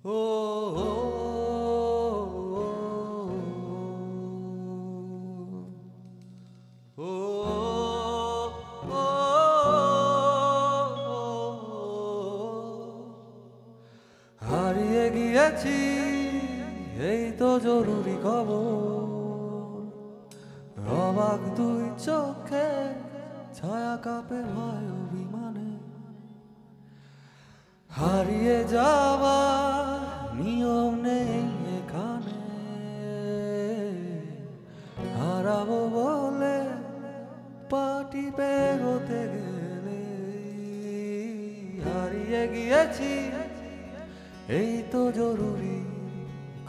ও ও ও ও হারিয়ে গিয়েছি, এই তো জরুরি খবর। অবাক দুই চোখে ছায়া কাঁপে ভয় অভিমানে। হারিয়ে যাওয়ার নিয়ম নেই এখানে, হারাবো বলে পাটি পেগোতে গেলে। হারিয়ে গিয়েছি, এই তো জরুরি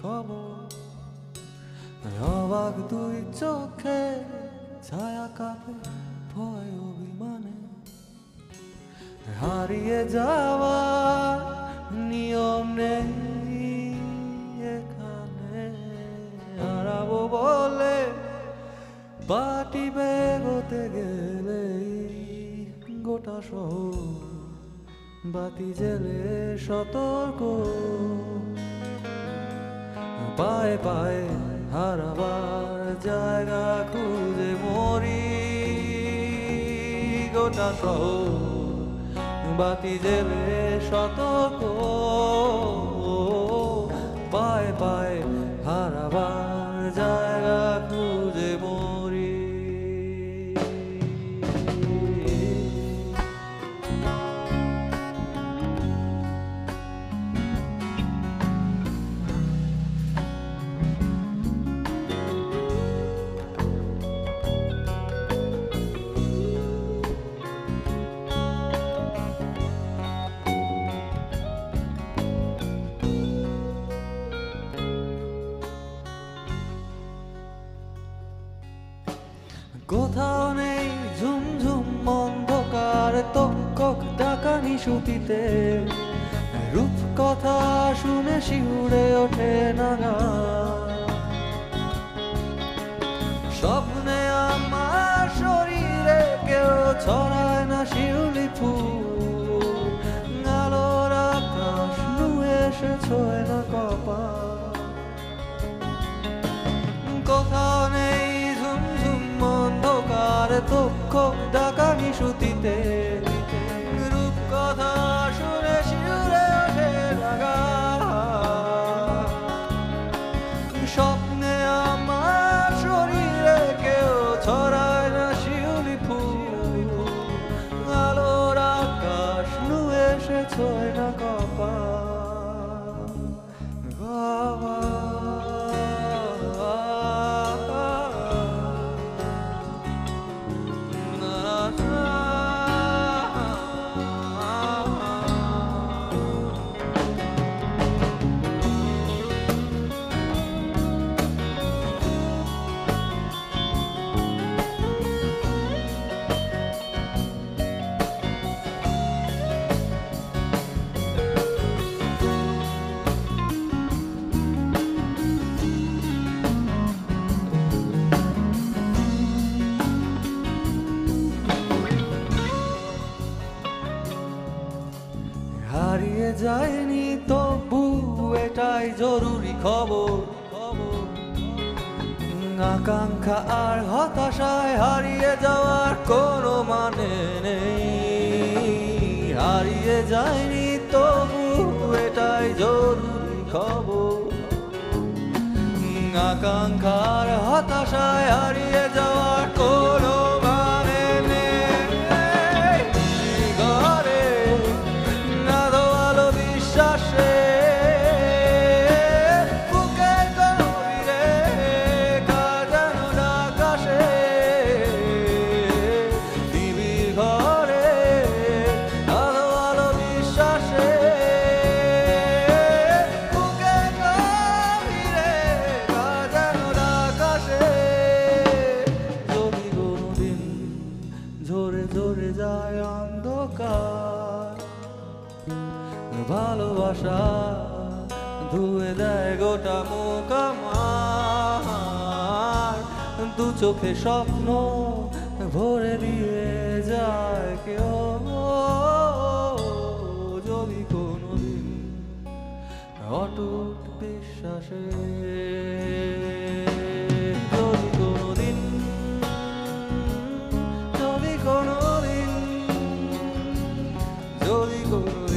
খবর। অবাক দুই চোখে ছায়া কাঁপে ভয় অভিমানে। হারিয়ে যাওয়ার নিয়ম নেই এখানে, হারাবো বলে পাটি বেগোতে গেলে। গোটা শহর বাতি জেলে সতর্ক, পায়ে পায়ে হারাবার জায়গা খুঁজে মরি। গোটা শহর বাতি জেলে সতর্ক, পায়ে পায়ে হারাবার জায়গা খুঁজে মরি। কোথাও নেই ঝুমঝুম অন্ধকার, তক্ষক ডাকা নিশুতিতে। রূপ কথা শুনে শিউরে ওঠে নাগা। স্বপ্নে আমার শরীরে কেউ ছড়ায় না শিউলি ফুল। আলোর আকাশ নুয়ে এসে ছোঁয় না কপাল। কোথাও নেই অন্ধকার, তক্ষক ডাকা নিশুতিতে। রূপ কথা শুনে শিউরে ওঠে লাগা। স্বপ্নে আমার শরীরে কেউ ছড়ায় না শিউলি ফুল। আলোর আকাশ নুয়ে এসে ছোঁয় না কপাল। হারিয়ে যায়নি তবু এটাই জরুরি খবর। আকাঙ্ক্ষা আর হতাশায় হারিয়ে যাওয়ার কোনো মানে নেই। হারিয়ে যায়নি তবু এটাই জরুরি খবর। আকাঙ্ক্ষা আর হতাশায় হারিয়ে যাওয়ার কোনো মানে নেই। বিশ্বাসে বুকের গভীরে কাঁদানো আকাশে। দিবির ঘরে আলো আলো বিশ্বাসে বুকের গভীরে কাঁদানো আকাশে। যদি কোনোদিন ঝরে ঝরে যায় অন্ধকার, ভালোবাসা ধুয়ে দেয় গোটা মুখ আমার। দু চোখে স্বপ্ন ভরে দিয়ে যায় কেউ। যদি কোনোদিন অটুট বিশ্বাসে। যদি কোনোদিন